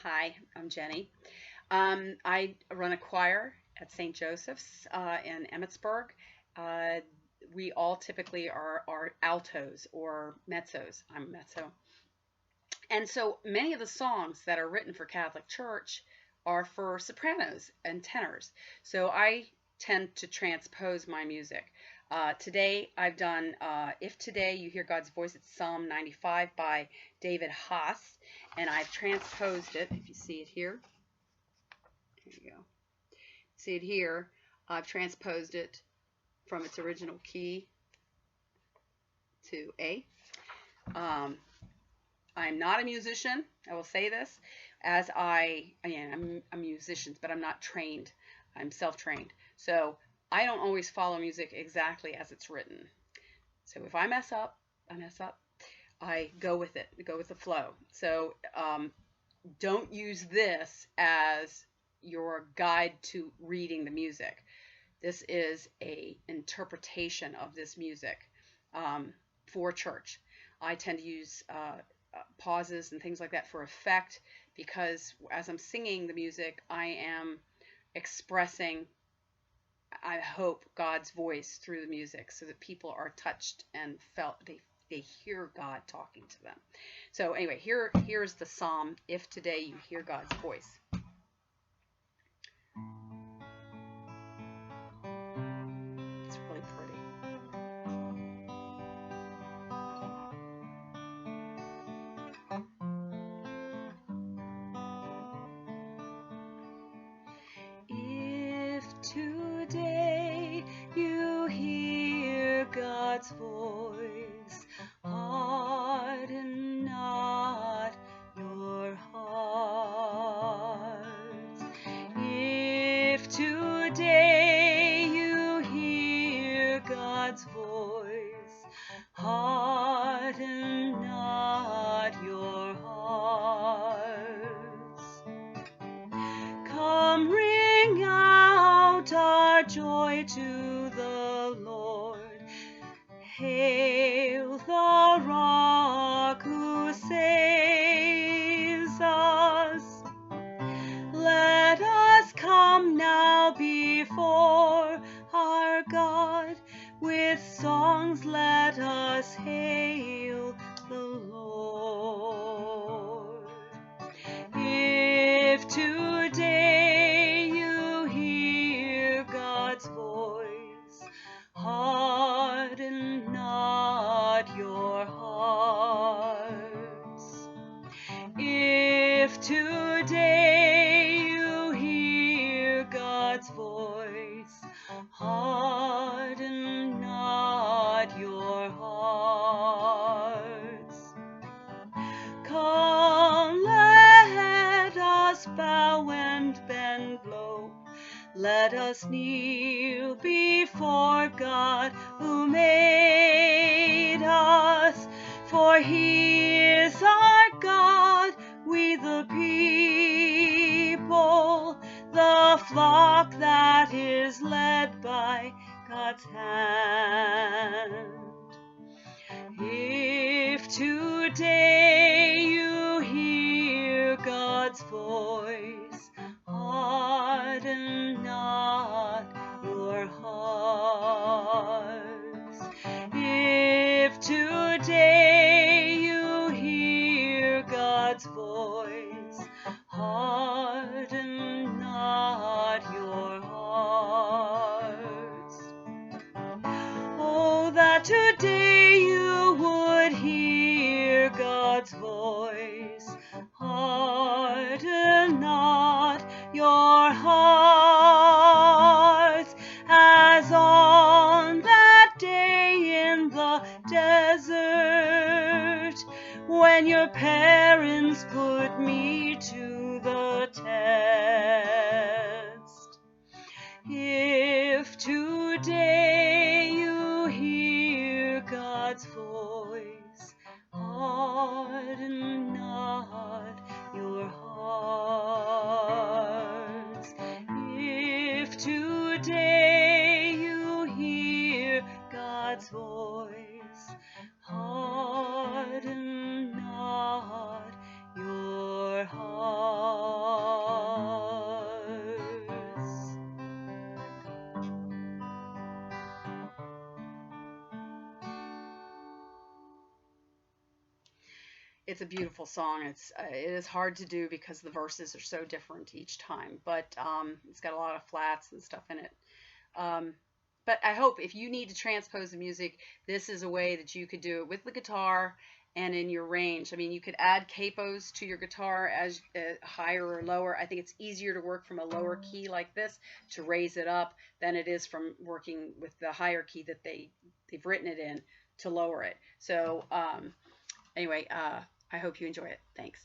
Hi, I'm Jenny. I run a choir at St. Joseph's in Emmitsburg. Uh, we all typically are altos or mezzos. I'm a mezzo. And so many of the songs that are written for Catholic Church are for sopranos and tenors. So I tend to transpose my music. Today I've done If Today You Hear God's Voice, it's Psalm 95 by David Haas, and I've transposed it, if you see it here. Here you go. See it here. I've transposed it from its original key to A. Um, I'm not a musician. I will say this, as I'm a musician, but I'm not trained. I'm self-trained. So I don't always follow music exactly as it's written. So if I mess up, I mess up. I go with it. I go with the flow. So don't use this as your guide to reading the music. This is a interpretation of this music for church. I tend to use pauses and things like that for effect because as I'm singing the music, I am expressing, I hope, God's voice through the music so that people are touched and felt they hear God talking to them. So anyway, here's the psalm, If Today You Hear God's Voice. It's really pretty. If today you hear God's voice, harden not your hearts. If today you hear God's voice, harden not your hearts. Come, ring out our joy to the Lord. Hail the rock who saves us. Let us come now before our God. With songs let us hail the Lord. If today you hear God's voice, harden not your hearts. If today you hear God's voice, harden not your hearts. Come, let us bow and bend low. Let us kneel before God who made us. For He is our God, we the people, the flock that is led by God's hand. If today you hear God's voice, harden not your hearts. If today you hear God's voice, harden not your hearts. Oh, that today you would hear God's voice, harden not your hearts, as on that day in the desert, when your parents put me to the test. If today you hear God's voice, harden not your hearts. If today you hear God's voice, harden not your hearts. it's a beautiful song. It is hard to do because the verses are so different each time, but it's got a lot of flats and stuff in it. Um, but I hope if you need to transpose the music, this is a way that you could do it with the guitar and in your range. I mean, you could add capos to your guitar as higher or lower. I think it's easier to work from a lower key like this to raise it up than it is from working with the higher key that they've written it in to lower it. So anyway, I hope you enjoy it. Thanks.